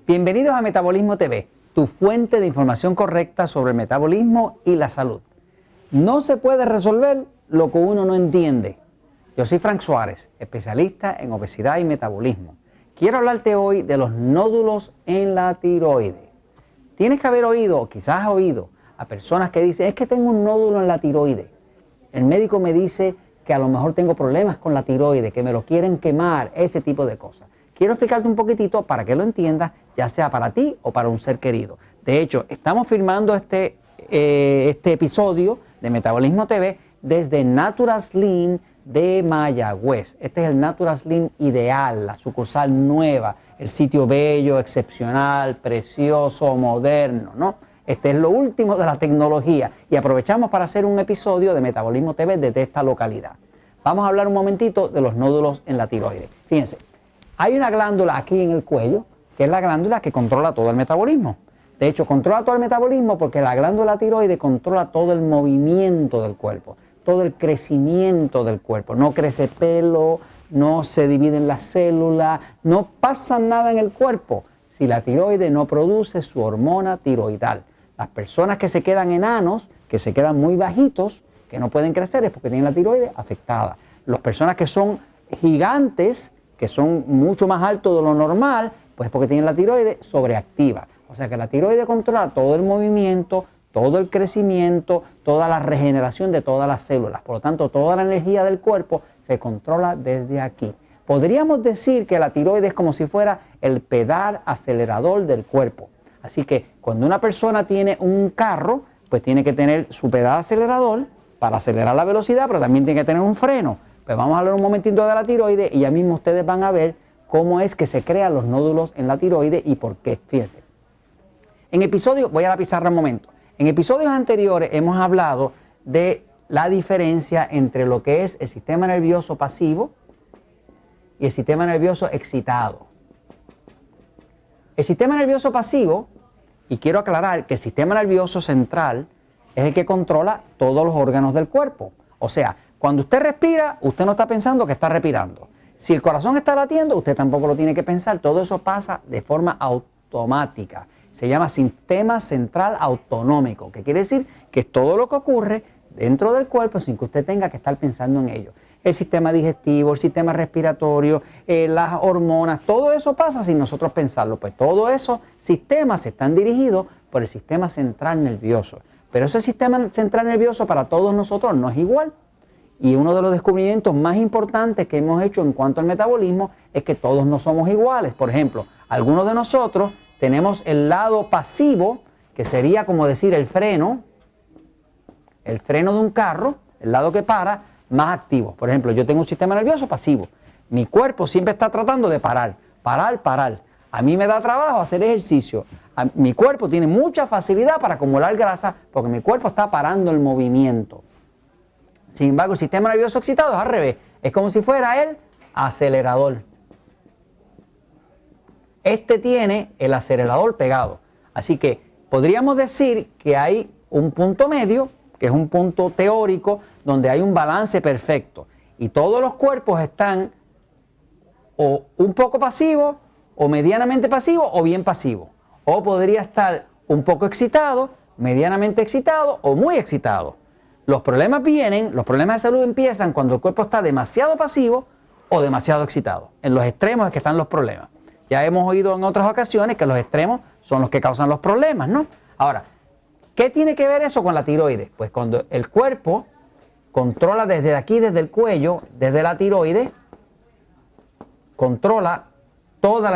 Bienvenidos a Metabolismo TV, tu fuente de información correcta sobre el metabolismo y la salud. No se puede resolver lo que uno no entiende. Yo soy Frank Suárez, especialista en obesidad y metabolismo. Quiero hablarte hoy de los nódulos en la tiroides. Tienes que haber oído, quizás has oído, a personas que dicen, es que tengo un nódulo en la tiroides. El médico me dice que a lo mejor tengo problemas con la tiroides, que me lo quieren quemar, ese tipo de cosas. Quiero explicarte un poquitito para que lo entiendas, ya sea para ti o para un ser querido. De hecho, estamos filmando este episodio de Metabolismo TV desde Natural Slim de Mayagüez. Este es el Natural Slim ideal, la sucursal nueva, el sitio bello, excepcional, precioso, moderno, ¿no? Este es lo último de la tecnología y aprovechamos para hacer un episodio de Metabolismo TV desde esta localidad. Vamos a hablar un momentito de los nódulos en la tiroides. Fíjense, hay una glándula aquí en el cuello, que es la glándula que controla todo el metabolismo. De hecho, controla todo el metabolismo porque la glándula tiroides controla todo el movimiento del cuerpo, todo el crecimiento del cuerpo. No crece pelo, no se dividen las células, no pasa nada en el cuerpo si la tiroides no produce su hormona tiroidal. Las personas que se quedan enanos, que se quedan muy bajitos, que no pueden crecer, es porque tienen la tiroides afectada. Las personas que son gigantes, que son mucho más altos de lo normal, pues porque tienen la tiroides sobreactiva. O sea que la tiroides controla todo el movimiento, todo el crecimiento, toda la regeneración de todas las células. Por lo tanto, toda la energía del cuerpo se controla desde aquí. Podríamos decir que la tiroides es como si fuera el pedal acelerador del cuerpo. Así que cuando una persona tiene un carro, pues tiene que tener su pedal acelerador para acelerar la velocidad, pero también tiene que tener un freno. Pues vamos a hablar un momentito de la tiroides y ya mismo ustedes van a ver cómo es que se crean los nódulos en la tiroides y por qué. Fíjense. Voy a la pizarra un momento. En episodios anteriores hemos hablado de la diferencia entre lo que es el sistema nervioso pasivo y el sistema nervioso excitado. El sistema nervioso pasivo, y quiero aclarar que el sistema nervioso central es el que controla todos los órganos del cuerpo. O sea, cuando usted respira, usted no está pensando que está respirando. Si el corazón está latiendo, usted tampoco lo tiene que pensar. Todo eso pasa de forma automática. Se llama sistema central autonómico, que quiere decir que es todo lo que ocurre dentro del cuerpo sin que usted tenga que estar pensando en ello. El sistema digestivo, el sistema respiratorio, las hormonas, todo eso pasa sin nosotros pensarlo. Pues todos esos sistemas están dirigidos por el sistema central nervioso. Pero ese sistema central nervioso para todos nosotros no es igual. Y uno de los descubrimientos más importantes que hemos hecho en cuanto al metabolismo es que todos no somos iguales. Por ejemplo, algunos de nosotros tenemos el lado pasivo, que sería como decir el freno de un carro, el lado que para, más activo. Por ejemplo, yo tengo un sistema nervioso pasivo. Mi cuerpo siempre está tratando de parar. A mí me da trabajo hacer ejercicio. Mi cuerpo tiene mucha facilidad para acumular grasa porque mi cuerpo está parando el movimiento. Sin embargo, el sistema nervioso excitado es al revés. Es como si fuera el acelerador. Este tiene el acelerador pegado. Así que podríamos decir que hay un punto medio, que es un punto teórico, donde hay un balance perfecto. Y todos los cuerpos están o un poco pasivos, o medianamente pasivos, o bien pasivos. O podría estar un poco excitado, medianamente excitado, o muy excitado. Los problemas de salud empiezan cuando el cuerpo está demasiado pasivo o demasiado excitado. En los extremos es que están los problemas. Ya hemos oído en otras ocasiones que los extremos son los que causan los problemas, ¿no? Ahora, ¿qué tiene que ver eso con la tiroides? Pues cuando el cuerpo controla desde aquí, desde el cuello, desde la tiroides, controla toda la